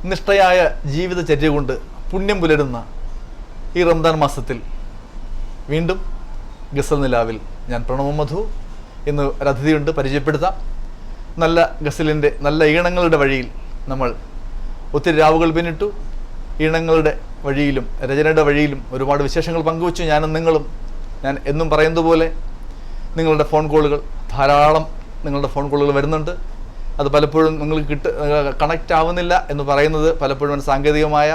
നിഷ്ഠയായ ജീവിതചര്യ കൊണ്ട് പുണ്യം പുലരുന്ന ഈ റംദാൻ മാസത്തിൽ വീണ്ടും ഗസൽ നിലാവിൽ ഞാൻ പ്രണവ് മധു. ഇന്ന് ഒരു അതിഥിയുണ്ട്, പരിചയപ്പെടുത്താം. നല്ല ഗസലിൻ്റെ നല്ല ഈണങ്ങളുടെ വഴിയിൽ നമ്മൾ ഒത്തിരി രാവുകൾ പിന്നിട്ടു. ഈണങ്ങളുടെ വഴിയിലും രചനയുടെ വഴിയിലും ഒരുപാട് വിശേഷങ്ങൾ പങ്കുവച്ചു ഞാനും നിങ്ങളും. ഞാൻ എന്നും പറയുന്നത് പോലെ നിങ്ങളുടെ ഫോൺ കോളുകൾ ധാരാളം നിങ്ങളുടെ ഫോൺ കോളുകൾ വരുന്നുണ്ട്. അത് പലപ്പോഴും നിങ്ങൾക്ക് കണക്റ്റ് ആവുന്നില്ല എന്ന് പറയുന്നത് പലപ്പോഴും സാങ്കേതികമായ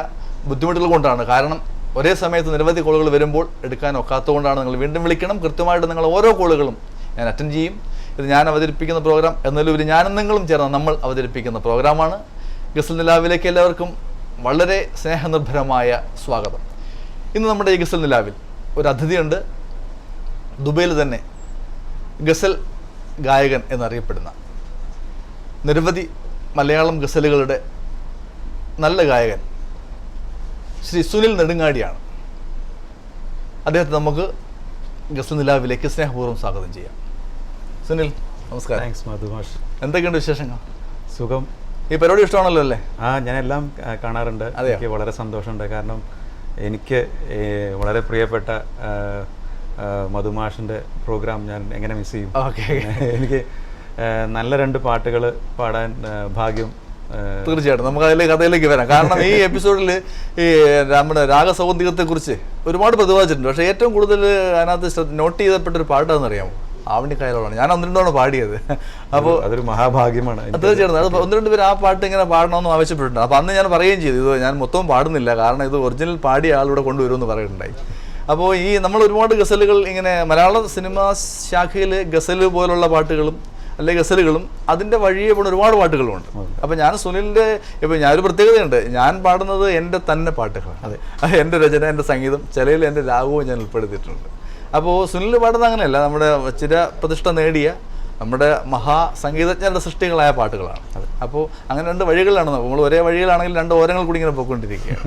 ബുദ്ധിമുട്ടുകൾ കൊണ്ടാണ്. കാരണം ഒരേ സമയത്ത് നിരവധി കോളുകൾ വരുമ്പോൾ എടുക്കാൻ ഒക്കാത്തതുകൊണ്ടാണ്. നിങ്ങൾ വീണ്ടും വിളിക്കണം. കൃത്യമായിട്ട് നിങ്ങൾ ഓരോ കോളുകളും ഞാൻ അറ്റൻഡ് ചെയ്യും. ഇത് ഞാൻ അവതരിപ്പിക്കുന്ന പ്രോഗ്രാം എന്നതിലുപരി ഞാനും നിങ്ങളും ചേർന്ന് നമ്മൾ അവതരിപ്പിക്കുന്ന പ്രോഗ്രാമാണ്. ഗസൽ നിലാവിലേക്ക് എല്ലാവർക്കും വളരെ സ്നേഹനിർഭരമായ സ്വാഗതം. ഇന്ന് നമ്മുടെ ഈ ഗസൽ നിലാവിൽ ഒരു അതിഥിയുണ്ട്. ദുബൈയിൽ തന്നെ ഗസൽ ഗായകൻ എന്നറിയപ്പെടുന്ന നിരവധി മലയാളം ഗസലുകളുടെ നല്ല ഗായകൻ ശ്രീ സുനിൽ നെടുങ്ങാടിയാണ്. അദ്ദേഹത്തെ നമുക്ക് ഗസൽ നിലാവിലേക്ക് സ്നേഹപൂർവ്വം സ്വാഗതം ചെയ്യാം. സുനിൽ, നമസ്കാരം. താങ്ക്സ് മധുമാഷ്. എന്തൊക്കെയുണ്ട് വിശേഷങ്ങൾ? സുഖം. ഈ പരിപാടി ഇഷ്ടമാണല്ലോ അല്ലേ? ഞാനെല്ലാം കാണാറുണ്ട്. എനിക്ക് വളരെ സന്തോഷമുണ്ട്. കാരണം എനിക്ക് വളരെ പ്രിയപ്പെട്ട മധുമാഷിൻ്റെ പ്രോഗ്രാം ഞാൻ എങ്ങനെ മിസ് ചെയ്യും. എനിക്ക് നല്ല രണ്ട് പാട്ടുകൾ പാടാൻ ഭാഗ്യം. തീർച്ചയായിട്ടും നമുക്ക് കഥയിലേക്ക് വരാം. കാരണം ഈ എപ്പിസോഡിൽ ഈ നമ്മുടെ രാഗസൗന്ദര്യത്തെക്കുറിച്ച് ഒരുപാട് പ്രതിപാദിച്ചിട്ടുണ്ട്. പക്ഷേ ഏറ്റവും കൂടുതൽ അതിനകത്ത് നോട്ട് ചെയ്തപ്പെട്ടൊരു പാട്ടാണെന്ന് അറിയാമോ? ആവണിക്കായലോളാണ്. ഞാൻ 1-2 പാടിയത്. അപ്പോൾ അതൊരു മഹാഭാഗ്യമാണ്. തീർച്ചയായിട്ടും അത് 1-2 പേര് ആ പാട്ട് ഇങ്ങനെ പാടണമെന്ന് ആവശ്യപ്പെട്ടിട്ടുണ്ട്. അപ്പോൾ അന്ന് ഞാൻ പറയുകയും ചെയ്തു, ഇത് ഞാൻ മൊത്തം പാടുന്നില്ല, കാരണം ഇത് ഒറിജിനൽ പാടിയ ആളിവിടെ കൊണ്ടുവരുമെന്ന് പറയുന്നുണ്ടായി. അപ്പോൾ ഈ നമ്മൾ ഒരുപാട് ഗസലുകൾ ഇങ്ങനെ മലയാള സിനിമാ ശാഖയിൽ ഗസൽ പോലുള്ള പാട്ടുകളും അല്ലെങ്കിൽ ഗസലുകളും അതിൻ്റെ വഴിയെ പോണ ഒരുപാട് പാട്ടുകളുമുണ്ട്. അപ്പോൾ ഞാൻ സുനിലിൻ്റെ ഇപ്പോൾ ഞാനൊരു പ്രത്യേകതയുണ്ട്, ഞാൻ പാടുന്നത് എൻ്റെ തന്നെ പാട്ടുകളാണ്. അതെ, എൻ്റെ രചന, എൻ്റെ സംഗീതം, ചിലയിൽ എൻ്റെ രാഗവും ഞാൻ ഉൾപ്പെടുത്തിയിട്ടുണ്ട്. അപ്പോൾ സുനിൽ പാടുന്നത് അങ്ങനെയല്ല, നമ്മുടെ ചിരപ്രതിഷ്ഠ നേടിയ നമ്മുടെ മഹാസംഗീതജ്ഞരുടെ സൃഷ്ടികളായ പാട്ടുകളാണ്. അപ്പോൾ അങ്ങനെ 2 വഴികളാണ്. നമ്മൾ ഒരേ വഴികളാണെങ്കിൽ 2 ഓരങ്ങൾ കൂടി ഇങ്ങനെ പോയിക്കൊണ്ടിരിക്കുകയാണ്.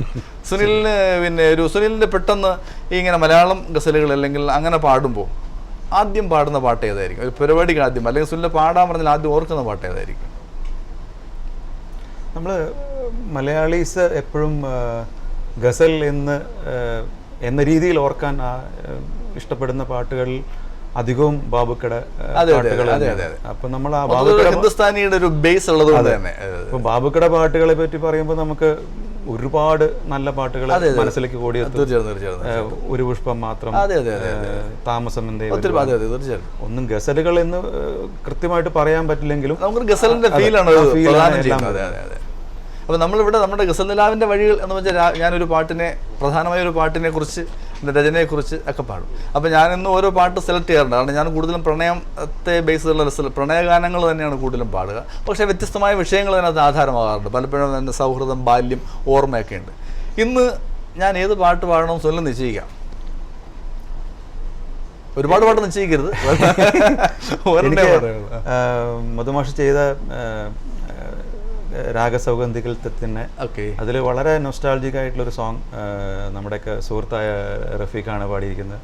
സുനിലിന് പിന്നെ സുനിലിൻ്റെ പെട്ടെന്ന് ഈ ഇങ്ങനെ മലയാളം ഗസലുകൾ അല്ലെങ്കിൽ അങ്ങനെ പാടുമ്പോൾ ആദ്യം പാടുന്ന പാട്ട് ഏതായിരിക്കും? ഒരു പരിപാടിക്ക് ആദ്യം അല്ലെങ്കിൽ സുനിൽ പാടാൻ പറഞ്ഞാൽ ആദ്യം ഓർക്കുന്ന പാട്ട് ഏതായിരിക്കും? നമ്മൾ മലയാളീസ് എപ്പോഴും ഗസൽ എന്ന രീതിയിൽ ഓർക്കാൻ ഇഷ്ടപ്പെടുന്ന പാട്ടുകൾ അധികവും ബാബുക്കട പാട്ടുകളാണ്. അപ്പൊ നമ്മൾ ആ ഹിന്ദുസ്ഥാനിയുടെ ഒരു ബേസ് ഉള്ളത് കൊണ്ട് തന്നെ ഇപ്പൊ ബാബുക്കട പാട്ടുകളെ പറ്റി പറയുമ്പോൾ നമുക്ക് ഒരുപാട് നല്ല പാട്ടുകൾ മനസ്സിലേക്ക് ഓടിയെത്തും. ഒരു പുഷ്പം മാത്രം, താമസം എന്തേ, ഒന്നും ഗസലുകൾ എന്ന് കൃത്യമായിട്ട് പറയാൻ പറ്റില്ലെങ്കിലും നമുക്ക് ഗസലിന്റെ ഫീലാണ്. അപ്പോൾ നമ്മളിവിടെ നമ്മുടെ ഗസൽ നിലാവിൻ്റെ വഴികൾ എന്ന് വെച്ചാൽ ഞാനൊരു പാട്ടിനെ, പ്രധാനമായ ഒരു പാട്ടിനെ കുറിച്ച്, രചനയെക്കുറിച്ച് ഒക്കെ പാടും. അപ്പോൾ ഞാനിന്ന് ഓരോ പാട്ട് സെലക്ട് ചെയ്യാറുണ്ട്. കാരണം ഞാൻ കൂടുതലും പ്രണയത്തെ ബേസ് ചെയ്തുള്ള പ്രണയഗാനങ്ങൾ തന്നെയാണ് കൂടുതലും പാടുക. പക്ഷേ വ്യത്യസ്തമായ വിഷയങ്ങൾ അതിനകത്ത് ആധാരമാകാറുണ്ട്. പലപ്പോഴും എൻ്റെ സൗഹൃദം, ബാല്യം, ഓർമ്മയൊക്കെ ഉണ്ട്. ഇന്ന് ഞാൻ ഏത് പാട്ട് പാടണം സുനിൽ നിശ്ചയിക്കാം. ഒരുപാട് പാട്ട് നിശ്ചയിക്കരുത്. മധുമാഷ് ചെയ്ത രാഗസൗഗന്ധികൾ തന്നെ അതിൽ വളരെ നൊസ്റ്റാൾജിക് ആയിട്ടുള്ളൊരു സോങ് നമ്മുടെയൊക്കെ സുഹൃത്തായ റഫീഖാണ് പാടിയിരിക്കുന്നത്.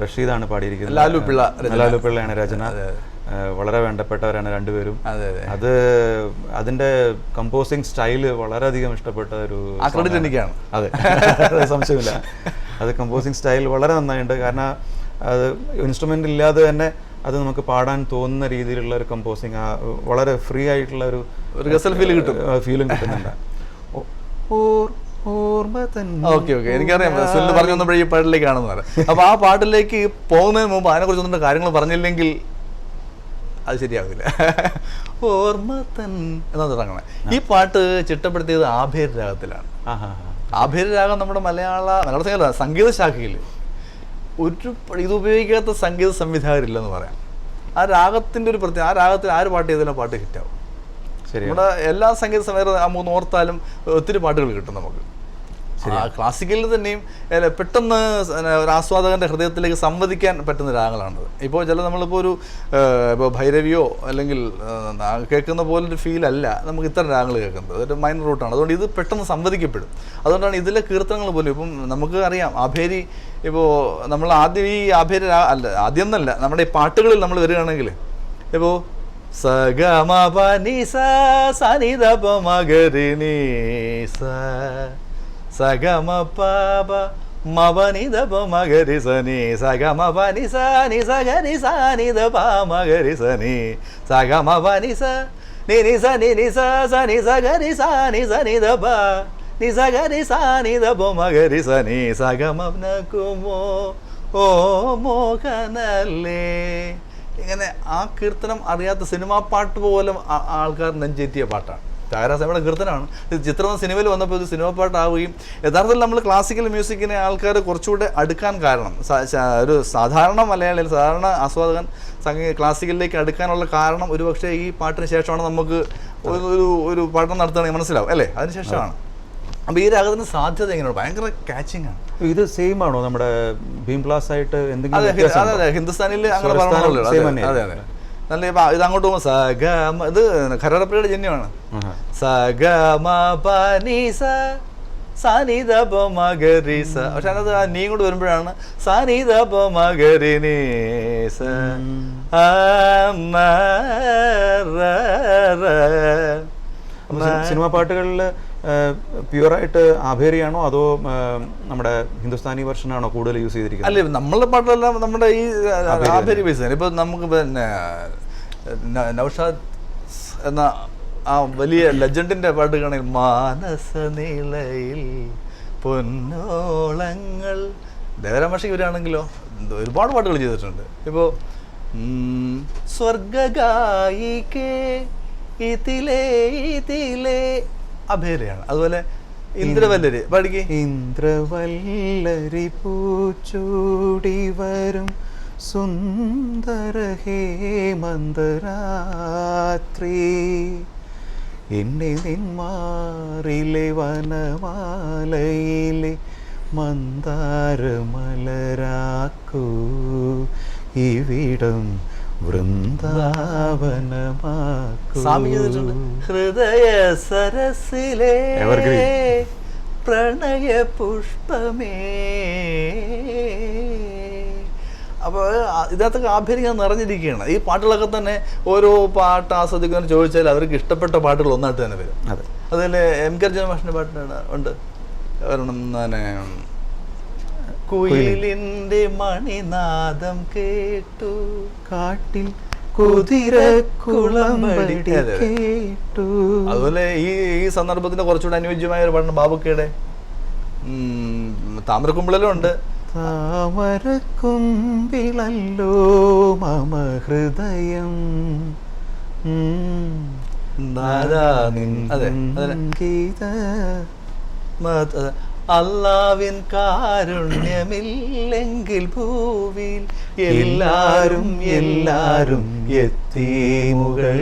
റഷീദാണ് പാടിയിരിക്കുന്നത്. ലാലു പിള്ളയാണ് രചന. വളരെ വേണ്ടപ്പെട്ടവരാണ് രണ്ടുപേരും. അത് അതിന്റെ കമ്പോസിങ് സ്റ്റൈല് വളരെയധികം ഇഷ്ടപ്പെട്ട ഒരു എനിക്കാണ്. അതെ, സംശയമില്ല. അത് കമ്പോസിങ് സ്റ്റൈൽ വളരെ നന്നായിട്ടുണ്ട്. കാരണം അത് ഇൻസ്ട്രുമെന്റ് ഇല്ലാതെ തന്നെ അത് നമുക്ക് പാടാൻ തോന്നുന്ന രീതിയിലുള്ള ഒരു കമ്പോസിങ്, വളരെ ഫ്രീ ആയിട്ടുള്ള ഒരു ഗസൽ ഫീലും കിട്ടുന്നുണ്ട്. എനിക്കറിയാം സുനിൽ പറഞ്ഞു വന്നപ്പോഴേ ഈ പാട്ടിലേക്കാണെന്ന് പറയാം. അപ്പൊ ആ പാട്ടിലേക്ക് പോകുന്നതിന് മുമ്പ് അതിനെക്കുറിച്ച് ഒന്നും കാര്യങ്ങൾ പറഞ്ഞില്ലെങ്കിൽ അത് ശരിയാവില്ല. ഓർമ്മതൻ എന്നാ തുടങ്ങണേ. ഈ പാട്ട് ചിട്ടപ്പെടുത്തിയത് ആഭേര രാഗത്തിലാണ്. ആഭേര രാഗം നമ്മുടെ മലയാള സംഗീത ശാഖയിൽ ഇത് ഉപയോഗിക്കാത്ത സംഗീത സംവിധായകരില്ലെന്ന് പറയാം. ആ രാഗത്തിൻ്റെ ഒരു പ്രത്യേക, ആ രാഗത്തിൽ ആര് പാട്ട് ചെയ്താലും പാട്ട് ഹിറ്റാവും. നമ്മുടെ എല്ലാ സംഗീത സംവിധാനം ഓർത്താലും ഒത്തിരി പാട്ടുകൾ കിട്ടും നമുക്ക്. ക്ലാസിക്കലിൽ തന്നെയും പെട്ടെന്ന് ഒരു ആസ്വാദകൻ്റെ ഹൃദയത്തിലേക്ക് സംവദിക്കാൻ പറ്റുന്ന രാഗങ്ങളാണത്. ഇപ്പോൾ നമ്മളിപ്പോൾ ഇപ്പോൾ ഭൈരവിയോ അല്ലെങ്കിൽ കേൾക്കുന്ന പോലൊരു ഫീലല്ല നമുക്ക് ഇത്തരം രാഗങ്ങൾ കേൾക്കുന്നത്. അതൊരു മൈനർ റൂട്ടാണ്. അതുകൊണ്ട് ഇത് പെട്ടെന്ന് സംവദിക്കപ്പെടും. അതുകൊണ്ടാണ് ഇതിലെ കീർത്തനങ്ങൾ പോലും ഇപ്പം നമുക്ക് അറിയാം. ആഭേരി ഇപ്പോൾ നമ്മൾ ആദ്യം ഈ ആഭേരി ആദ്യം എന്നല്ല, നമ്മുടെ ഈ പാട്ടുകളിൽ നമ്മൾ വരികയാണെങ്കിൽ ഇപ്പോൾ സഗമ പനി സനി ദപ മഗരി നീ സഗമ പ മപനി ദപ മഗരി സനി സഗമ പനി സനി സഗരി സനി ദപ മഗരി സനി സഗമ പനി സ നി നി സ നി നി സ സനി സഗരി സനി സനി ദപ നി സഗരി സനി ദപ മഗരി സനി സഗമ നകുമോ ഓ മോഹനല്ലേ. ഇങ്ങനെ ആ കീർത്തനം അറിയാത്ത സിനിമാ പാട്ട് പോലും ആൾക്കാർ നെഞ്ചേറ്റിയ പാട്ടാണ്. ത്യാഗരാജസ്വാമിയുടെ കീർത്തനമാണ്. ഇത് ചിത്രം സിനിമയിൽ വന്നപ്പോൾ ഇത് സിനിമ പാട്ടാവുകയും യഥാർത്ഥത്തിൽ നമ്മൾ ക്ലാസിക്കൽ മ്യൂസിക്കിനെ ആൾക്കാർ കുറച്ചുകൂടെ അടുക്കാൻ കാരണം, ഒരു സാധാരണ മലയാളിയിൽ സാധാരണ ആസ്വാദകൻ ക്ലാസിക്കലിലേക്ക് അടുക്കാനുള്ള കാരണം ഒരുപക്ഷെ ഈ പാട്ടിന് ശേഷമാണ് നമുക്ക് ഒരു പഠനം നടത്തുകയാണെങ്കിൽ മനസ്സിലാവും അല്ലേ, അതിന് ശേഷമാണ്. അപ്പോൾ ഈ രാഗത്തിന് സാധ്യത എങ്ങനെയാണ്? ഭയങ്കര കാച്ചിങ് ആണ്. ഇത് സെയിം ആണോ നമ്മുടെ ഭീംപ്ലാസ് ആയിട്ട് എന്തെങ്കിലും? അതെ, ഹിന്ദുസ്ഥാനിൽ അങ്ങനെ പറഞ്ഞല്ലോ. അതെ അതെ, നല്ല ഇത് അങ്ങോട്ട് പോകുമ്പോൾ സഗമ, ഇത് ഖരടപ്പയുടെ ജന്യമാണ്. സഗമ പനി സനി ദപ മഗരി സ. പക്ഷെ അതിനകത്ത് ആ നീ കൊണ്ട് വരുമ്പോഴാണ് സനി ദപ മഗരി നീ സ. സിനിമാ പാട്ടുകളിൽ പ്യുവറായിട്ട് ആഭേരിയാണോ അതോ നമ്മുടെ ഹിന്ദുസ്ഥാനി വെർഷനാണോ കൂടുതൽ യൂസ് ചെയ്തിരിക്കുന്നത്? അല്ലേ, നമ്മളുടെ പാട്ടെല്ലാം നമ്മുടെ ഈ ആഭേരി ബേസ് തന്നെ. ഇപ്പൊ നമുക്ക് പിന്നെ നൗഷാദ് എന്ന ആ വലിയ ലെജൻഡിന്റെ പാട്ട് കാണുകയാണെങ്കിൽ മാനസ നിലയിൽ പൊന്നോളങ്ങൾ, ദേവരാമേഷയ്ക്ക് വരികയാണെങ്കിലോ ഒരുപാട് പാട്ടുകൾ ചെയ്തിട്ടുണ്ട്. ഇപ്പോൾ സ്വർഗായികേ ഇതിലേ ഇതിലേ അഭേരയാണ്. അതുപോലെ ഇന്ദ്രവല്ലരി പാടിക്ക്. ഇന്ദ്രവല്ലരി പൂച്ചൂടി വരും സുന്ദര ഹേമന്തരാത്രി എന്നെ നിന്മാറിലെ വനമാലയിലെ മന്ദാരമലരാക്കൂ ഇവിടം വൃന്ദാവനമാക്കൂ. ഹൃദയ സരസിലെ പ്രണയ പുഷ്പമേ. അപ്പോൾ ഇതിനകത്തൊക്കെ ആഭ്യന്തരം നിറഞ്ഞിരിക്കുകയാണ്. ഈ പാട്ടുകളൊക്കെ തന്നെ ഓരോ പാട്ട് ആസ്വദിക്കാൻ ചോദിച്ചാൽ അവർക്ക് ഇഷ്ടപ്പെട്ട പാട്ടുകൾ ഒന്നായിട്ട് തന്നെ വരും. അതെ, അതുപോലെ എം കെ ജയമാഷിൻ്റെ പാട്ടിന് ഉണ്ട് ഒരെണ്ണം തന്നെ, കുയിലിന്റെ മണിനാദം കേട്ടു കാട്ടിൽ കുതിരക്കുളമ്പടി കേട്ടു. അതുപോലെ ഈ സന്ദർഭത്തിന്റെ കുറച്ചുകൂടെ അനുയോജ്യമായ ഒരു പാട്ടാണ് ബാബുക്കയുടെ താമരക്കുമ്പിളിലും ഉണ്ട്. താമരക്കുമ്പിളല്ലോ മമ ഹൃദയം. അതെ, അല്ലാവിൻ കാരുണ്യമില്ലെങ്കിൽ ഭൂവിൽ എല്ലാരും എല്ലാരും എത്തി മുകൾ.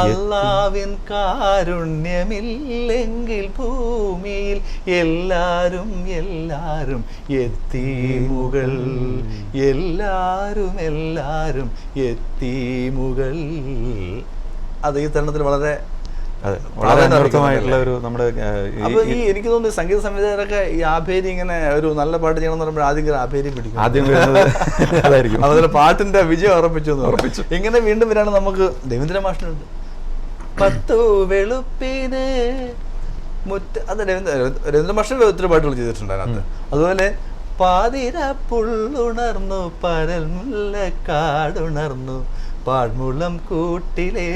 അല്ലാവിൻ കാരുണ്യമില്ലെങ്കിൽ ഭൂമിയിൽ എല്ലാരും എല്ലാരും എത്തി മുകൾ. എല്ലാരും എല്ലാരും എത്തി മുകൾ. അത് ഈ തരുണത്തിൽ വളരെ അർത്ഥമായിട്ടുള്ള ഒരു നമ്മുടെ. അപ്പൊ ഈ എനിക്ക് തോന്നുന്നു സംഗീത സംവിധായകരൊക്കെ ഈ ആഭേരി ഇങ്ങനെ ഒരു നല്ല പാട്ട് ചെയ്യണം എന്ന് പറയുമ്പോൾ ആദ്യം ആഭേരി പിടിക്കും. അതുപോലെ പാട്ടിന്റെ വിജയം ഉറപ്പിച്ചു. ഇങ്ങനെ വീണ്ടും വരാണ് നമുക്ക് രവീന്ദ്ര മാഷിനുണ്ട് 10 വെളുപ്പിന് മുറ്റ. അത് രവീന്ദ്ര മാഷിന്റെ ഒത്തിരി പാട്ടുകൾ ചെയ്തിട്ടുണ്ട് അതിനകത്ത്. അതുപോലെ പാതിര പുള്ളുണർന്നു പരൽമുല്ല കാടുണർന്നു പാഴ്മുളം കൂട്ടിലെ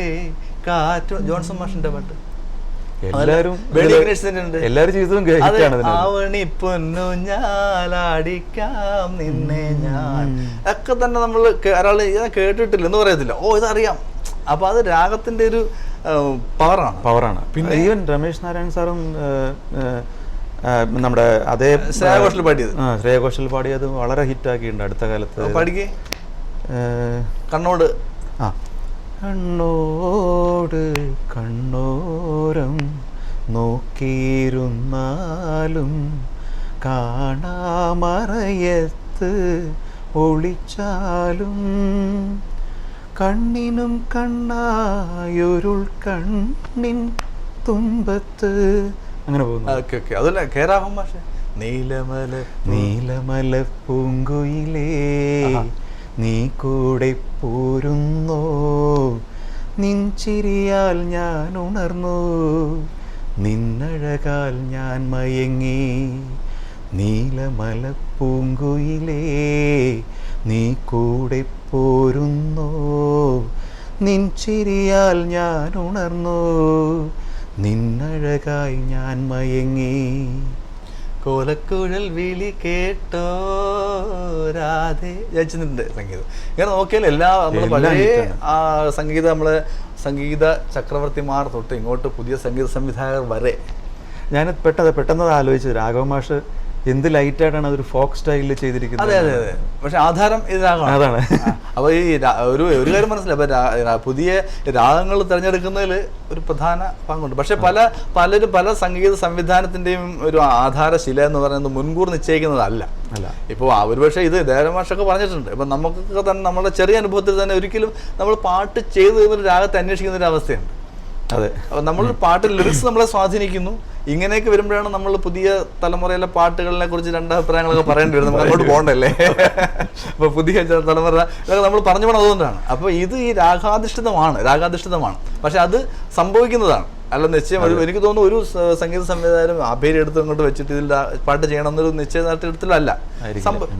കാറ്റ്, ജോൺസൺ മാഷിന്റെ പാട്ട്. ആവണി പൊന്നു ഞാലാടിക്കാം നിന്നെ ഞാൻ ഒക്കെ തന്നെ നമ്മൾ ഒരാള് കേട്ടിട്ടില്ല എന്ന് പറയത്തില്ല, ഓ ഇതറിയാം. അപ്പൊ അത് രാഗത്തിന്റെ ഒരു പവറാണ്. പിന്നെ ഈവൻ രമേശ് നാരായൺ സാറും നമ്മുടെ അതേ ശ്രേയ ഘോഷൽ പാടിയത് വളരെ ഹിറ്റാക്കിയിട്ടുണ്ട് അടുത്ത കാലത്ത്. പാടിക്കേ. കണ്ണോട് കണ്ണോട് കണ്ണോരം നോക്കിയിരുന്നാലും കാണാമറയത്ത് ഒളിച്ചാലും കണ്ണിനും കണ്ണായൊരുൾ കണ്ണിൻ തുമ്പത്ത്. അങ്ങനെ പോകുന്നു. നീലമല പൂങ്കുയിലേ നീ കൂടെ പോരുന്നോ നിൻചിരിയാൽ ഞാൻ ഉണർന്നു, നിന്നഴകാൽ ഞാൻ മയങ്ങി. നീലമലപ്പൂങ്കുയിലേ നീ കൂടെ പോരുന്നോ, നിൻചിരിയാൽ ഞാൻ ഉണർന്നു, നിന്നഴകായി ഞാൻ മയങ്ങി. കോലക്കുഴൽ വിളി കേട്ടോ രാധേ ജയിച്ചിട്ടുണ്ട് സംഗീതം. ഇങ്ങനെ നോക്കിയാൽ എല്ലാ നമ്മൾ പഴയ സംഗീത ചക്രവർത്തിമാർ തൊട്ട് ഇങ്ങോട്ട് പുതിയ സംഗീത സംവിധായകർ വരെ. ഞാൻ പെട്ടെന്ന് ആലോചിച്ചത് രാഘവ മാഷ് എന്ത് ലൈറ്റായിട്ടാണ് അതൊരു ഫോക്ക് സ്റ്റൈലിൽ ചെയ്തിരിക്കുന്നത്. അതെ അതെ അതെ. പക്ഷെ ആധാരം ഇത് രാഗമാണ്. അതാണ്. അപ്പോൾ ഈ ഒരു കാര്യം മനസ്സിലായി, അപ്പോൾ പുതിയ രാഗങ്ങൾ തിരഞ്ഞെടുക്കുന്നതിൽ ഒരു പ്രധാന പങ്കുണ്ട്. പക്ഷെ പലരും പല സംഗീത സംവിധാനത്തിൻ്റെയും ഒരു ആധാരശില എന്ന് പറയുന്നത് മുൻകൂർ നിശ്ചയിക്കുന്നതല്ല. ഇപ്പോൾ ഒരുപക്ഷെ ഇത് ദേവമാഷൊക്കെ പറഞ്ഞിട്ടുണ്ട്. ഇപ്പം നമുക്കൊക്കെ തന്നെ നമ്മുടെ ചെറിയ അനുഭവത്തിൽ തന്നെ ഒരിക്കലും നമ്മൾ പാട്ട് ചെയ്തു തീർന്നൊരു രാഗത്തെ അന്വേഷിക്കുന്ന ഒരു അവസ്ഥയുണ്ട്. അതെ. അപ്പോൾ നമ്മൾ പാട്ടിൽ ലിറിക്സ് നമ്മളെ സ്വാധീനിക്കുന്നു. ഇങ്ങനെയൊക്കെ വരുമ്പോഴാണ് നമ്മൾ പുതിയ തലമുറയിലെ പാട്ടുകളെ കുറിച്ച് രണ്ടഭിപ്രായങ്ങളൊക്കെ പറയേണ്ടി വരും. നമുക്ക് അങ്ങോട്ട് പോകണ്ടല്ലേ. അപ്പോൾ പുതിയ തലമുറ ഇതൊക്കെ നമ്മൾ പറഞ്ഞു പോകണം. അതുകൊണ്ടാണ്. അപ്പോൾ ഇത് ഈ രാഗാധിഷ്ഠിതമാണ്. പക്ഷെ അത് സംഭവിക്കുന്നതാണ്. അല്ല നിശ്ചയം എനിക്ക് തോന്നുന്നു ഒരു സംഗീത സംവിധാനം അഭേരി എടുത്ത് അങ്ങോട്ട് വെച്ചിട്ട് ഇതിൽ പാട്ട് ചെയ്യണം എന്നൊരു നിശ്ചയദാർഢ്യത്തിലല്ല.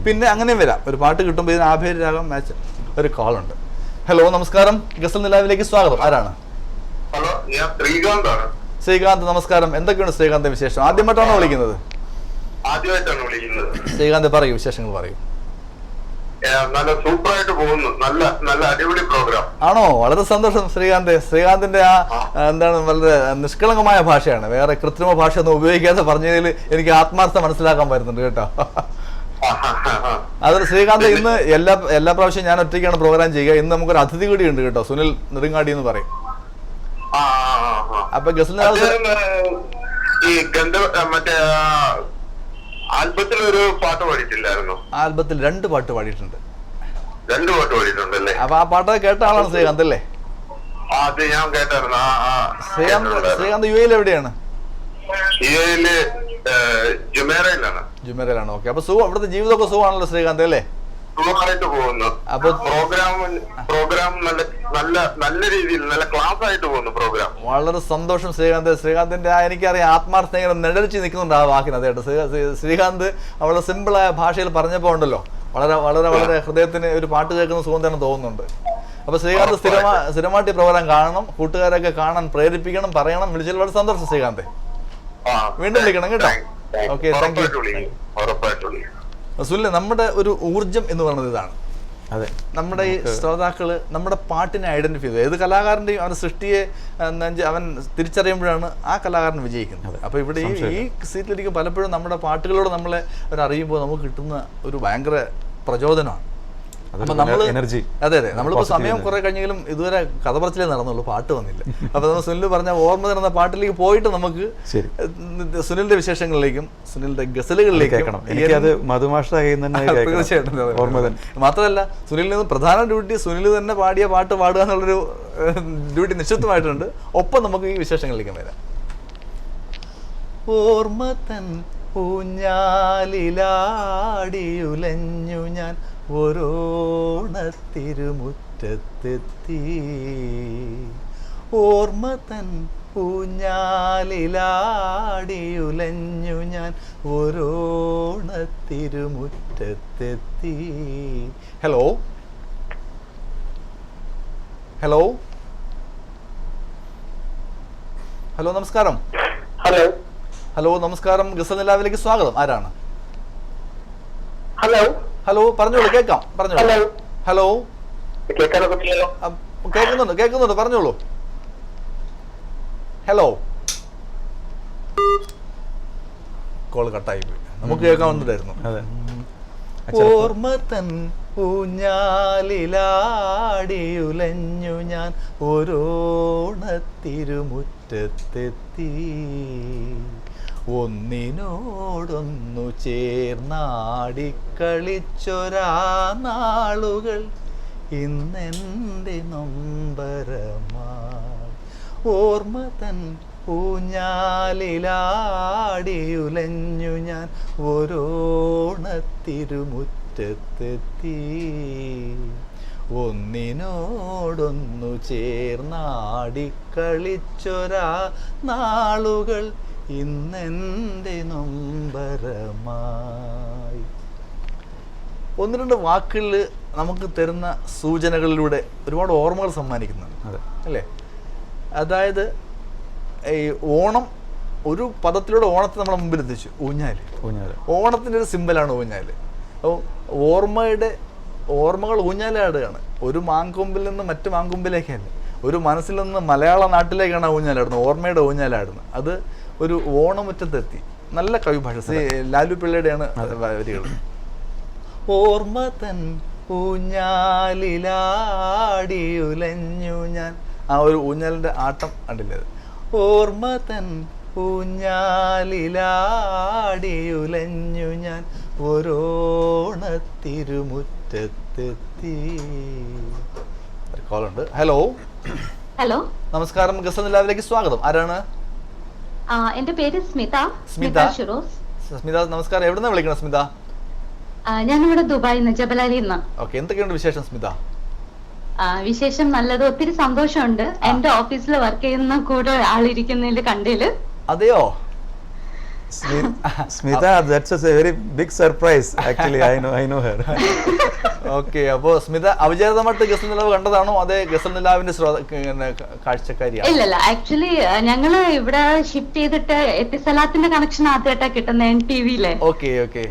പിന്നെ അങ്ങനെയും വരാം. ഒരു പാട്ട് കിട്ടുമ്പോൾ ഇതിന് ആഭേരി രാഗം മാച്ച്. ഒരു കോളുണ്ട്. ഹലോ, നമസ്കാരം. ഗസൽ നിലാവിലേക്ക് സ്വാഗതം. ആരാണ്? ഹലോ, ഞാൻ ശ്രീകാന്താണ്. ശ്രീകാന്ത്, നമസ്കാരം. എന്തൊക്കെയാണ് ശ്രീകാന്ത് വിശേഷം? ആദ്യമായിട്ടാണോ വിളിക്കുന്നത്? ആദ്യമായിട്ടാണ് വിളിക്കുന്നത്. ശ്രീകാന്ത് പറയൂ, വിശേഷങ്ങൾ പറയൂ. നല്ല സൂപ്പറായിട്ട് പോകുന്നു. നല്ല അടിപൊളി പ്രോഗ്രാം ആണോ? വളരെ സന്തോഷം ശ്രീകാന്ത്. ശ്രീകാന്തിന്റെ എന്താണ് വളരെ നിഷ്കളങ്കമായ ഭാഷയാണ്. വേറെ കൃത്രിമ ഭാഷ ഒന്നും ഉപയോഗിക്കാതെ പറഞ്ഞതിൽ എനിക്ക് ആത്മാർത്ഥം മനസ്സിലാക്കാൻ പറ്റുന്നുണ്ട് കേട്ടോ. അതൊരു ശ്രീകാന്ത് ഇന്ന് എല്ലാ പ്രാവശ്യവും ഞാൻ ഒറ്റയ്ക്കാണ് പ്രോഗ്രാം ചെയ്യുക. ഇന്ന് നമുക്കൊരു അതിഥി കൂടി ഉണ്ട് കേട്ടോ. സുനിൽ നെടുങ്ങാടി എന്ന് പറയും. അപ്പൊ ഗസൽ ഈ മറ്റേ ആൽബത്തിൽ ഒരു പാട്ട് പാടിയിട്ടില്ലായിരുന്നു? ആൽബത്തിൽ 2 പാട്ട് പാടിയിട്ടുണ്ട്. 2 പാട്ട് പാടിയിട്ടുണ്ടല്ലേ? അപ്പൊ ആ പാട്ട് കേട്ട ആളാണ് ശ്രീകാന്ത് അല്ലേ? അത് ഞാൻ കേട്ടായിരുന്നു. ശ്രീകാന്ത് യു എയിൽ എവിടെയാണ്? യുഎഇയില് ജുമേറയിലാണ്. ജുമേറയിലാണ്. ഓക്കെ. അപ്പൊ അവിടുത്തെ ജീവിതമൊക്കെ സുഖമാണല്ലോ ശ്രീകാന്ത് അല്ലേ? സുഖമായിട്ട് പോകുന്നു. അപ്പൊ പ്രോഗ്രാം നല്ല രീതിയിൽ നല്ല ക്ലാസ് ആയിട്ട് പോകുന്നു പ്രോഗ്രാം. വളരെ സന്തോഷം ശ്രീകാന്ത്. ശ്രീകാന്തിന്റെ എനിക്കറിയാം ആത്മാർത്ഥ ഇങ്ങനെ നെടലിച്ച് നിൽക്കുന്നുണ്ട് ആ വാക്കിന്. അതേട്ടോ ശ്രീകാന്ത് അവളെ സിമ്പിളായ ഭാഷയിൽ പറഞ്ഞപ്പോൾ ഉണ്ടല്ലോ വളരെ വളരെ വളരെ ഹൃദയത്തിന് ഒരു പാട്ട് കേൾക്കുന്ന സുഖം തന്നെ തോന്നുന്നുണ്ട്. അപ്പൊ ശ്രീകാന്ത് സ്ഥിരമായിട്ട് പ്രോഗ്രാം കാണണം. കൂട്ടുകാരൊക്കെ കാണാൻ പ്രേരിപ്പിക്കണം, പറയണം. വിളിച്ചാൽ വളരെ സന്തോഷം ശ്രീകാന്ത്. വീണ്ടും വിളിക്കണം കേട്ടോ. Okay, thank you. സുനിൽ, നമ്മുടെ ഒരു ഊർജം എന്ന് പറയുന്നത് ഇതാണ്. അതെ. നമ്മുടെ ഈ ശ്രോതാക്കള് നമ്മുടെ പാട്ടിനെ ഐഡന്റിഫൈ ചെയ്തു. ഏത് കലാകാരന്റെയും അവൻ സൃഷ്ടിയെ അവൻ തിരിച്ചറിയുമ്പോഴാണ് ആ കലാകാരൻ വിജയിക്കുന്നത്. അപ്പൊ ഇവിടെ ഈ സീറ്റിലിരിക്കും പലപ്പോഴും നമ്മുടെ പാട്ടുകളോട് നമ്മളെ അറിയുമ്പോൾ നമുക്ക് കിട്ടുന്ന ഒരു ഭയങ്കര പ്രചോദനമാണ്. അപ്പൊ നമ്മള് എനർജി. അതെ അതെ. നമ്മളിപ്പോ സമയം കുറെ കഴിഞ്ഞെങ്കിലും ഇതുവരെ കഥ പറച്ചിലേ നടന്നുള്ളൂ, പാട്ട് വന്നില്ല. അപ്പൊ നമ്മൾ സുനിൽ പറഞ്ഞ ഓർമ്മ തരുന്ന പാട്ടിലേക്ക് പോയിട്ട് നമുക്ക് സുനിലിന്റെ വിശേഷങ്ങളിലേക്കും സുനിലിന്റെ ഗസലുകളിലേക്കും മാത്രമല്ല സുനിലിൽ നിന്ന് പ്രധാന ഡ്യൂട്ടി സുനിൽ തന്നെ പാടിയ പാട്ട് പാടുക എന്നുള്ളൊരു ഡ്യൂട്ടി നിശ്ചിതമായിട്ടുണ്ട്. ഒപ്പം നമുക്ക് ഈ വിശേഷങ്ങളിലേക്ക് വരാം. ഓർമ്മ തൻ ഊഞ്ഞാലിലാടിയുലഞ്ഞു ഞാൻ ഒരോണത്തിരുമുറ്റത്തെത്തി. ഓർമ്മ തൻ ഊഞ്ഞാലിലാടിയുലഞ്ഞു ഞാൻ ഒരോണത്തിരുമുറ്റത്തെത്തി. ഹലോ ഹലോ ഹലോ നമസ്കാരം. ഹലോ നമസ്കാരം. ഗസൽ നിലാവിലേക്ക് സ്വാഗതം. ആരാണ്? ഹലോ, പറഞ്ഞോളൂ. കേൾക്കാം, പറഞ്ഞോളൂ. ഹലോ, കേൾക്കുന്നുണ്ട്, പറഞ്ഞോളൂ. ഹലോ, കോൾ കട്ടായി പോയി. നമുക്ക് കേൾക്കാവുന്നതായിരുന്നു. ഓർമ്മ തൻ ഊഞ്ഞാലിലാടിയുലഞ്ഞു ഞാൻ ഒരോണത്തിരുമുറ്റത്തെത്തി. ഒന്നിനോടൊന്നു ചേർന്നാടിക്കളിച്ചൊരാ നാളുകൾ ഇന്നെൻ്റെ നൊമ്പരമായി. ഓർമ്മ തൻ ഊഞ്ഞാലിലാടിയുലഞ്ഞു ഞാൻ ഒരോണത്തിരുമുറ്റത്തെത്തി. ഒന്നിനോടൊന്നു ചേർന്നാടിക്കളിച്ചൊരാ നാളുകൾ ഇന്നെൻ്റെ നൊമ്പരമായി. ഒന്ന് രണ്ട് വാക്കുകളിൽ നമുക്ക് തരുന്ന സൂചനകളിലൂടെ ഒരുപാട് ഓർമ്മകൾ സമ്മാനിക്കുന്നുണ്ട് അല്ലേ? അതായത് ഈ ഓണം ഒരു പദത്തിലൂടെ ഓണത്തെ നമ്മുടെ മുമ്പിൽ എത്തിച്ചു. ഊഞ്ഞാൽ ഓണത്തിൻ്റെ ഒരു സിമ്പലാണ് ഊഞ്ഞാൽ. അപ്പോൾ ഓർമ്മകൾ ഊഞ്ഞാലാടുകയാണ്. ഒരു മാങ്കൊമ്പിൽ നിന്ന് മറ്റു മാങ്കൊമ്പിലേക്കല്ല, ഒരു മനസ്സിൽ നിന്ന് മലയാള നാട്ടിലേക്കാണ് ഊഞ്ഞാലാടുന്നത്, ഓർമ്മയുടെ ഊഞ്ഞാലാടുന്നത്. അത് ഒരു ഓണമുറ്റത്തെത്തി. നല്ല കവിഭാഷ, ലാലു പിള്ളയുടെയാണ് വരികൾ. ഓർമ്മ തൻ ഊഞ്ഞാലിലാടിയുലഞ്ഞു ഞാൻ. ആ ഒരു ഊഞ്ഞാലിൻ്റെ ആട്ടം കണ്ടില്ലേ? അത് ഓർമ്മ തൻ ഊഞ്ഞാലിലാടിയുലഞ്ഞു ഞാൻ ഒരോണത്തിരുമുറ്റത്തെത്തി. കോളുണ്ട്. ഹലോ. ഹലോ, നമസ്കാരം. ഗസൽ നിലാവിലേക്ക് സ്വാഗതം. ആരാണ്? എന്റെ പേര് സ്മിത. സ്മിത, നമസ്കാരം. എവിടുന്നാ വിളിക്കണം സ്മിത? ഞാനിവിടെ ദുബായിന്ന്, ജബലാലിന്ന്. ഓക്കെ, എന്തൊക്കെയുണ്ട് വിശേഷം സ്മിത? വിശേഷം നല്ലത്. ഒത്തിരി സന്തോഷമുണ്ട് എന്റെ ഓഫീസിൽ വർക്ക് ചെയ്യുന്ന കൂടെ ആളിരിക്കുന്നതിൽ കണ്ടതില്. അതെയോ? Smita, that's a very big surprise. Actually, I know her. Okay, അപ്പോൾ സ്മിത അവിചാരിതമായിട്ട് ഗസൽ നിലാവ് കണ്ടതാണോ അതേ ഗസൽ നിലാവിന്റെ കാഴ്ചക്കാരിയാണ്? ഇല്ലല്ല, ആക്ച്വലി ഞങ്ങള് ഇവിടെ ഷിഫ്റ്റ് ചെയ്തിട്ട് എത്തിസലാത്തിന്റെ കണക്ഷൻ ആദ്യമായിട്ടാ കിട്ടുന്നത് NTV-യില്. Okay okay.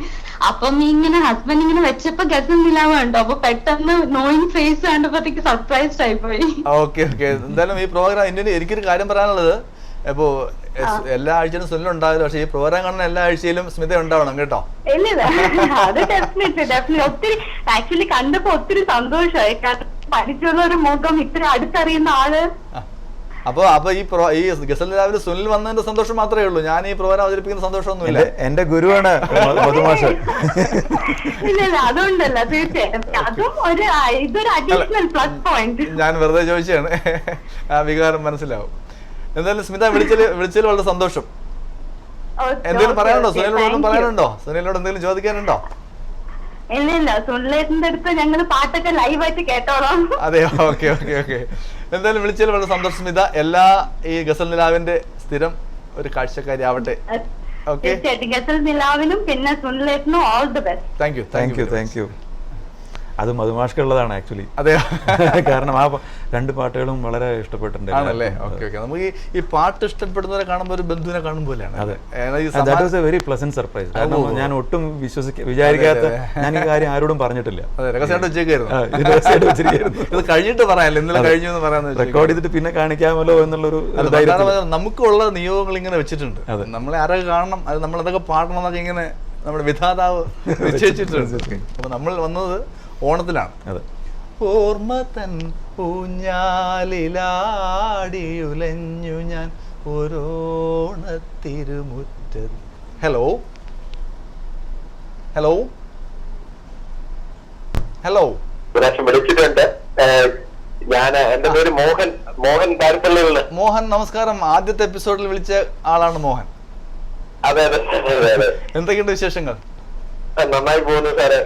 അപ്പം ഇങ്ങനെ ഹസ്ബൻഡ് ഇങ്ങനെ വെച്ചപ്പോ ഗസൽ നിലാവ് കണ്ടു. അപ്പൊ പെട്ടെന്ന് നോയിങ് ഫേസ് കണ്ടപ്പോഴത്തേക്ക് സർപ്രൈസ്ഡ് ആയിപ്പോയി. Okay okay. എന്തായാലും ഈ പ്രോഗ്രാം എനിക്കൊരു കാര്യം പറയാനുള്ളത്, ഇപ്പോ എല്ലാ ആഴ്ചയിലും സുനിൽ ഉണ്ടാവില്ല, പക്ഷെ ഈ പ്രോഗ്രാം കാണുന്ന എല്ലാ ആഴ്ചയിലും സ്മിത ഉണ്ടാവണം കേട്ടോ. ഇല്ല, അത് ഡെഫിനറ്റ്ലി ഒത്തിരി ആക്ച്വലി കണ്ടപ്പോ ഒത്തിരി സന്തോഷമായി. കാരണം പഠിച്ചുള്ള ഒരു മുഖം ഇത്ര അടുത്തറിയുന്ന ആള്. അപ്പൊ ഈ ഗസൽ നിലാവിൽ സുനിൽ വന്നതിന്റെ സന്തോഷം മാത്രമേ ഉള്ളൂ. ഞാൻ ഈ പ്രോഗ്രാം അവതരിപ്പിക്കുന്ന സന്തോഷമൊന്നുമില്ല. എന്റെ ഗുരുവാണ് മധുമാഷ്. ഇല്ല, അതുകൊണ്ടല്ല, തീർച്ചയായും അതും ഇതൊരു അഡീഷണൽ പ്ലസ് പോയിന്റ്. ഞാൻ വെറുതെ ചോദിച്ചാണ്, ആ വികാരം മനസ്സിലാവും. എന്തായാലും സ്മിത വിളിച്ചതിൽ വളരെ സന്തോഷം. എന്തെങ്കിലും പറയാനുണ്ടോ? സുനിലോടൊന്നും പറയാനുണ്ടോ? സുനിലോട് എന്തെങ്കിലും ചോദിക്കാനുണ്ടോ? ഇല്ല, സുനിലേട്ടന്റെ അടുത്ത് ഞങ്ങൾ പാട്ടൊക്കെ ലൈവായിട്ട് കേട്ടോളാം. അതെ, ഓക്കെ ഓക്കെ ഓക്കെ. എന്തായാലും വിളിച്ചതിൽ വളരെ സന്തോഷം സ്മിത. എല്ലാ ഈ ഗസൽ നിലാവിന്റെ സ്ഥിരം ഒരു കാഴ്ചക്കാരി ആവട്ടെ. ഓക്കെ, ഗസൽ നിലാവിനും പിന്നെ സുനിലേട്ടനും all the best. Thank you. അത് മധുമാഷ്ക്കുള്ളതാണ് ആക്ച്വലി. അതെ, കാരണം ആ രണ്ട് പാട്ടുകളും വളരെ ഇഷ്ടപ്പെട്ടിട്ടുണ്ട്. ആണല്ലേ? Okay okay. നമുക്ക് ഈ പാട്ട് ഇഷ്ടപ്പെടുന്നവരെ കാണുമ്പോൾ ഒരു ബന്ധുവിനെ കാണും പോലെയാണ്. That was A very pleasant surprise. കാരണം ഞാൻ ഒട്ടും വിചാരിക്കാത്ത, ഞാൻ ഈ കാര്യം ആരോടും പറഞ്ഞിട്ടില്ല. അതെ, രഹസ്യമായിട്ട് വെച്ചേക്കായിരുന്നു. ഇത് കഴിഞ്ഞിട്ട് പറയാനല്ലോ, ഇന്നലെ കഴിഞ്ഞു എന്ന് പറയാൻ, റെക്കോർഡ് ചെയ്തിട്ട് പിന്നെ കാണിക്കാമല്ലോ എന്നുള്ളൊരു. നമുക്കുള്ള നിയോഗങ്ങൾ ഇങ്ങനെ വെച്ചിട്ടുണ്ട്. നമ്മളെ ആരൊക്കെ കാണണം, അത് നമ്മളതൊക്കെ പാടണം എന്നൊക്കെ ഇങ്ങനെ നമ്മുടെ വിധാതാവ് നിശ്ചയിച്ചിട്ടുണ്ട്. അപ്പൊ നമ്മൾ വന്നത് ഓണത്തിലാണ്. അതെ. ഓർമ്മ തൻ ഊഞ്ഞാലിലാടിയുലഞ്ഞു ഞാൻ ഒരോണത്തിരുമുറ്റത്ത്. Hello hello hello. വിളിച്ചിട്ടുണ്ട്. ഞാൻ എന്റെ പേര് മോഹൻ പാരിപ്പള്ളിയിൽ. മോഹൻ, നമസ്കാരം. ആദ്യത്തെ എപ്പിസോഡിൽ വിളിച്ച ആളാണ് മോഹൻ. അതെ. എന്തൊക്കെയുണ്ട് വിശേഷങ്ങൾ? നന്നായി പോകുന്നു സാറേ.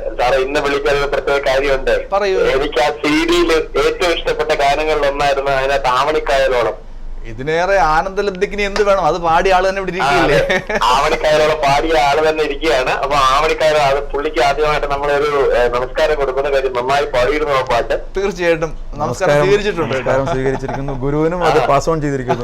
ഇന്ന് വിളിക്കാൻ ഒരു പ്രത്യേക കാര്യമുണ്ട്. പറയൂ. എനിക്ക് ആ CD-യിൽ ഏറ്റവും ഇഷ്ടപ്പെട്ട ഗാനങ്ങളിൽ ഒന്നായിരുന്നു അതിനകത്ത് ആവണിക്കായലോളം. ഇതിനേറെ ആനന്ദലബ്ധിക്കിനി എന്ത് വേണം? അത് പാടിയ ആള് തന്നെ ഇവിടെ ഇരിക്കുകയില്ലേ? ആവണിക്കായലോളം പാടിയ ആള് തന്നെ ഇരിക്കുകയാണ്. അപ്പൊ ആവണിക്കായലോ അത് പുള്ളിക്ക് ആദ്യമായിട്ട് നമ്മളൊരു നമസ്കാരം കൊടുക്കുന്ന കാര്യം. നന്നായി പാടിയിരുന്നു ആ പാട്ട്. തീർച്ചയായിട്ടും നമസ്കാരം സ്വീകരിച്ചിരിക്കുന്നു. ഗുരുവിനും അത് പാസ് ഓൺ ചെയ്തിരിക്കുന്നു.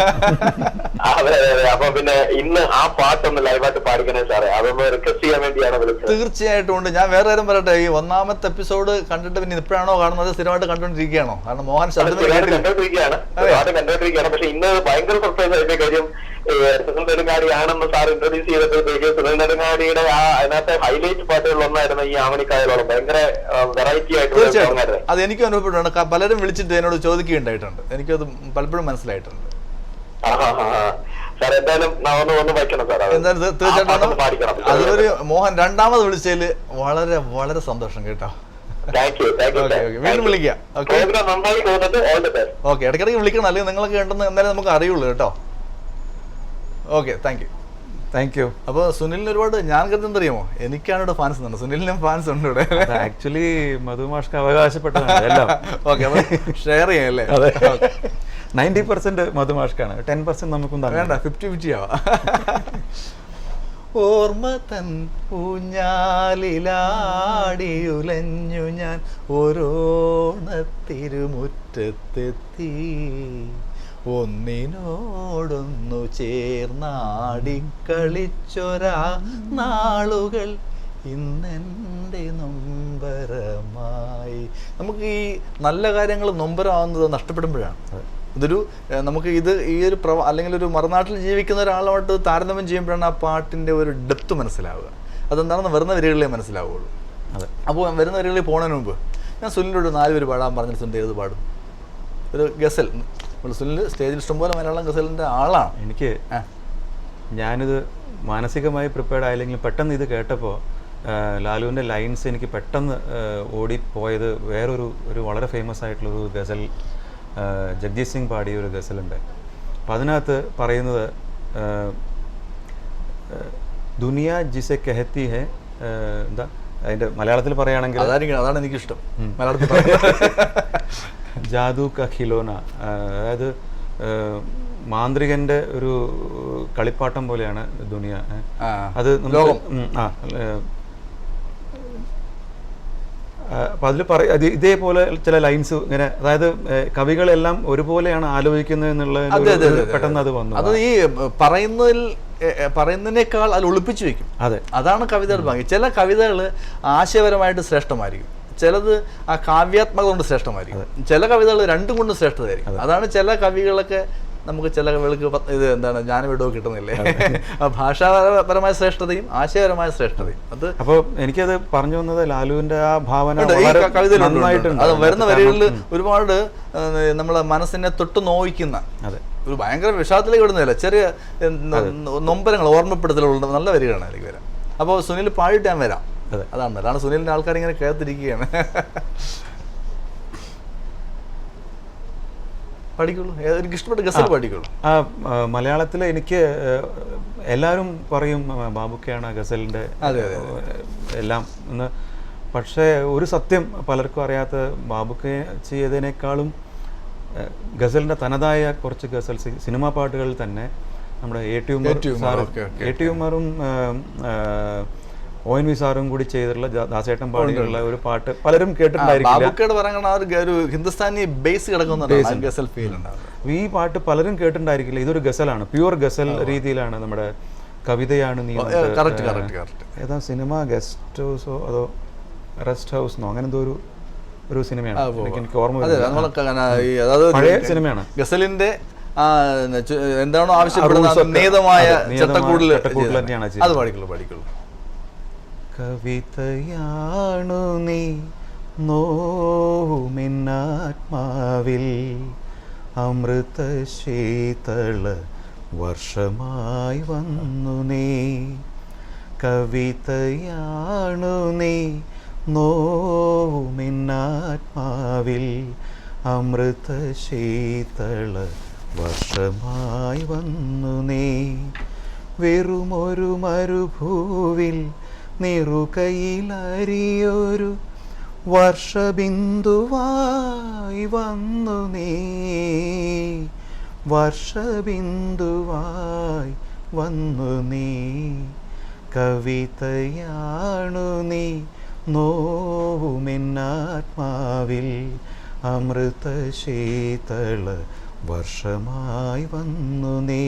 അതെ. അപ്പൊ പിന്നെ ഇന്ന് ആ പാട്ടൊന്ന് ലൈവായിട്ട് പാടിക്കണേ സാറേ. അതൊന്ന് റിക്വസ്റ്റ് ചെയ്യാൻ വേണ്ടിയാണ് വിളിച്ചത്. തീർച്ചയായിട്ടും ഉണ്ട്. ഞാൻ വേറെ കാര്യം പറയട്ടെ, ഈ ഒന്നാമത്തെ എപ്പിസോഡ് കണ്ടിട്ട് പിന്നെ ഇപ്പോഴാണോ കാണുന്നത്? സ്ഥിരമായിട്ട് കണ്ടോണ്ടിരിക്കുകയാണോ? കാരണം മോഹൻ കണ്ടോണ്ടിരിക്കുകയാണ്. പക്ഷെ ഇന്ന് ഭയങ്കര സർപ്രൈസ് ആയിട്ട് കാര്യം, സുനിൽ നെടുങ്ങാടിയാണെന്ന് സാർ ഇൻട്രൊഡ്യൂസ് ചെയ്തപ്പോഴത്തേക്ക് സുനിൽ നെടുങ്ങാടിയുടെ ആ അതിനകത്തെ ഹൈലൈറ്റ് പാട്ടുകളിൽ ഒന്നായിരുന്നു ഈ ആവണിക്കായലോളം. ഭയങ്കര വെറൈറ്റി ആയിട്ട്. അത് എനിക്കും അനുഭവപ്പെട്ടുണ്ട്. പലരും വിളിച്ചിട്ട് എന്നോട് ചോദിക്കുകയുണ്ടായിട്ടുണ്ട്. എനിക്കത് പലപ്പോഴും മനസ്സിലായിട്ടുണ്ട്. സാർ എന്തായാലും ഒന്ന് വയ്ക്കണം സാർ. എന്തായാലും തീർച്ചയായിട്ടും അതൊരു മോഹൻ രണ്ടാമത് വിളിച്ചതിൽ വളരെ വളരെ സന്തോഷം കേട്ടോ. വീണ്ടും വിളിക്കാം. ഓക്കെ, ഇടയ്ക്കിടയ്ക്ക് വിളിക്കണം, അല്ലെങ്കിൽ നിങ്ങളൊക്കെ ഉണ്ടെന്ന് എന്തായാലും നമുക്ക് അറിയുള്ളൂ കേട്ടോ. Okay, thank you. Thank you. അപ്പോൾ സുനിലിന് ഒരുപാട്, ഞാൻ കരുതുന്നത് അറിയാമോ, എനിക്കാണ് ഇവിടെ ഫാൻസ് ഉണ്ട്, സുനിലിനും ഫാൻസ് ഉണ്ട് ഇവിടെ. ആക്ച്വലി മധുമാഷ്ക്ക് അവകാശപ്പെട്ടതാണ് എല്ലാം. ഓക്കെ, അപ്പോൾ ഷെയർ ചെയ്യാം അല്ലേ? അതെ, 90% മധുമാഷ്ക്കാണ്, 10% നമുക്കും വേണ്ട, 50-50 ആവാം. ഓർമ്മ തൻ ഊഞ്ഞാലിലാടിയുലഞ്ഞു ഞാൻ ഓരോണത്തിരുമുറ്റത്തെത്തി, ഒന്നിനോടൊന്നു ചേർന്നാടിക്കളിച്ചൊരാ നാളുകൾ ഇന്നെൻ്റെ നൊമ്പരമായി. നമുക്ക് ഈ നല്ല കാര്യങ്ങൾ നൊമ്പരമാകുന്നത് നഷ്ടപ്പെടുമ്പോഴാണ്. ഇതൊരു നമുക്ക് ഈ ഒരു അല്ലെങ്കിൽ ഒരു മറുനാട്ടിൽ ജീവിക്കുന്ന ഒരാളുമായിട്ട് താരതമ്യം ചെയ്യുമ്പോഴാണ് ആ പാട്ടിൻ്റെ ഒരു ഡെപ്ത് മനസ്സിലാവുക. അതെന്താണെന്ന് വരുന്ന വരികളിലേ മനസ്സിലാവുകയുള്ളൂ. അതെ. അപ്പോൾ വരുന്ന വരികളിൽ പോകുന്നതിന് മുമ്പ് ഞാൻ സുനിലോട് 4 പേര് പാടാൻ പറഞ്ഞിട്ടുണ്ട്. ഏത് പാടും? ഒരു ഗസൽ. സുനിൽ സ്റ്റേജിൽ ഇഷ്ടംപോലെ മലയാളം ഗസലിൻ്റെ ആളാണ്. എനിക്ക് ഞാനിത് മാനസികമായി പ്രിപ്പയർഡ് ആയില്ലെങ്കിലും പെട്ടെന്ന് ഇത് കേട്ടപ്പോൾ ലാലുവിൻ്റെ ലൈൻസ് എനിക്ക് പെട്ടെന്ന് ഓടിപ്പോയത് വേറൊരു വളരെ ഫേമസ് ആയിട്ടുള്ളൊരു ഗസൽ, ജഗ്ജീത് സിംഗ് പാടിയ ഒരു ഗസലുണ്ട്. അപ്പം അതിനകത്ത് പറയുന്നത് ദുനിയ ജിസെ കഹത്തി ഹെ, എന്താ അതിൻ്റെ മലയാളത്തിൽ പറയുകയാണെങ്കിൽ അതാണ് എനിക്കിഷ്ടം മലയാളത്തിൽ. ജാദു ക ഖിലോന, അതായത് മാന്ത്രികൻ്റെ ഒരു കളിപ്പാട്ടം പോലെയാണ് ദുനിയ. അത് അപ്പം അതിൽ ഇതേപോലെ ചില ലൈൻസ് ഇങ്ങനെ, അതായത് കവികളെല്ലാം ഒരുപോലെയാണ് ആലോചിക്കുന്നത് എന്നുള്ള പെട്ടെന്ന് അത് വന്നു. അത് ഈ പറയുന്നതിനേക്കാൾ അത് ഒളിപ്പിച്ചു വെക്കും. അതെ, അതാണ് കവിതയുടെ ഭംഗി. ചില കവിതകൾ ആശയപരമായിട്ട് ശ്രേഷ്ഠമായിരിക്കും, ചിലത് ആ കാവ്യാത്മക കൊണ്ട് ശ്രേഷ്ഠമായിരിക്കും, ചില കവിതകൾ രണ്ടും കൊണ്ടും ശ്രേഷ്ഠതായിരിക്കും. അതാണ് ചില കവികളൊക്കെ നമുക്ക് ചില കവികൾക്ക് ഇത് എന്താണ് ജ്ഞാനവിടവ് കിട്ടുന്നില്ലേ, ഭാഷാപരമായ ശ്രേഷ്ഠതയും ആശയപരമായ ശ്രേഷ്ഠതയും. അത് അപ്പോൾ എനിക്കത് പറഞ്ഞു വന്നത് ലാലുവിൻ്റെ ആ ഭാവന നന്നായിട്ടുണ്ട്. അത് വരുന്ന വരികളിൽ ഒരുപാട് നമ്മളെ മനസ്സിനെ തൊട്ട് നോവിക്കുന്ന, അതെ, ഒരു ഭയങ്കര വിഷാദത്തിലേക്ക് വിടുന്നില്ല, ചെറിയ നൊമ്പരങ്ങൾ ഓർമ്മപ്പെടുത്തലുണ്ട്, നല്ല വരികളാണ് എനിക്ക് വരാം. അപ്പോൾ സുനിൽ പാടിയിട്ട് ഞാൻ വരാം. അതാണ് സുനിലിൻ്റെ ആൾക്കാർ ഇങ്ങനെ കേട്ടിരിക്കുകയാണ്. പഠിക്കുള്ളൂ, എനിക്ക് ഇഷ്ടപ്പെട്ട ഗസൽ പഠിക്കുള്ളൂ. മലയാളത്തിൽ എനിക്ക് എല്ലാവരും പറയും ബാബുക്കയാണ് ഗസലിൻ്റെ എല്ലാം എന്ന്. പക്ഷേ ഒരു സത്യം പലർക്കും അറിയാത്ത, ബാബുക്ക ചെയ്തതിനേക്കാളും ഗസലിൻ്റെ തനതായ കുറച്ച് ഗസൽ സിനിമാ പാട്ടുകളിൽ തന്നെ നമ്മുടെ എ ടി ഉമറും ONV സാറും കൂടി ചെയ്തിട്ടുള്ള ദാസേട്ടൻ പാടിയുള്ള ഒരു പാട്ട് പലരും കേട്ടിട്ടുണ്ടായിരിക്കില്ല. ഹിന്ദുസ്ഥാനി ബേസ് കിടക്കുന്ന ഈ പാട്ട് പലരും കേട്ടിട്ടുണ്ടായിരിക്കില്ല. ഇതൊരു ഗസലാണ്, പ്യുവർ ഗസൽ രീതിയിലാണ്. നമ്മുടെ കവിതയാണ് നീ, ഏതാ സിനിമ, ഗസ്റ്റ് ഹൗസോ അതോ റെസ്റ്റ് ഹൗസ് അങ്ങനെ എന്തോ ഒരു സിനിമയാണ്, എനിക്ക് ഓർമ്മ. പഴയ സിനിമയാണ്. ഗസലിന്റെ എന്താണോ ആവശ്യപ്പെടുന്നത് നീതമായ ചട്ടക്കൂടിൽ തന്നെയാണ് അത് പാടിക്കുള്ളൂ. കവിതയാണു നീ നോവുമെന്നാത്മാവിൽ, അമൃത ശീതള വർഷമായി വന്നു നീ. കവിതയാണു നീ നോവുമെന്നാത്മാവിൽ, അമൃത ശീതള വർഷമായി വന്നു നീ. വെറുമൊരു മരുഭൂവിൽ നിറുകയിലരിയൊരു വർഷബിന്ദുവായി വന്നു നീ, വർഷബിന്ദുവായി വന്നു നീ. കവിതയാണു നീ നോവുമെന്നാത്മാവിൽ, അമൃത ശീതള വർഷമായി വന്നു നീ.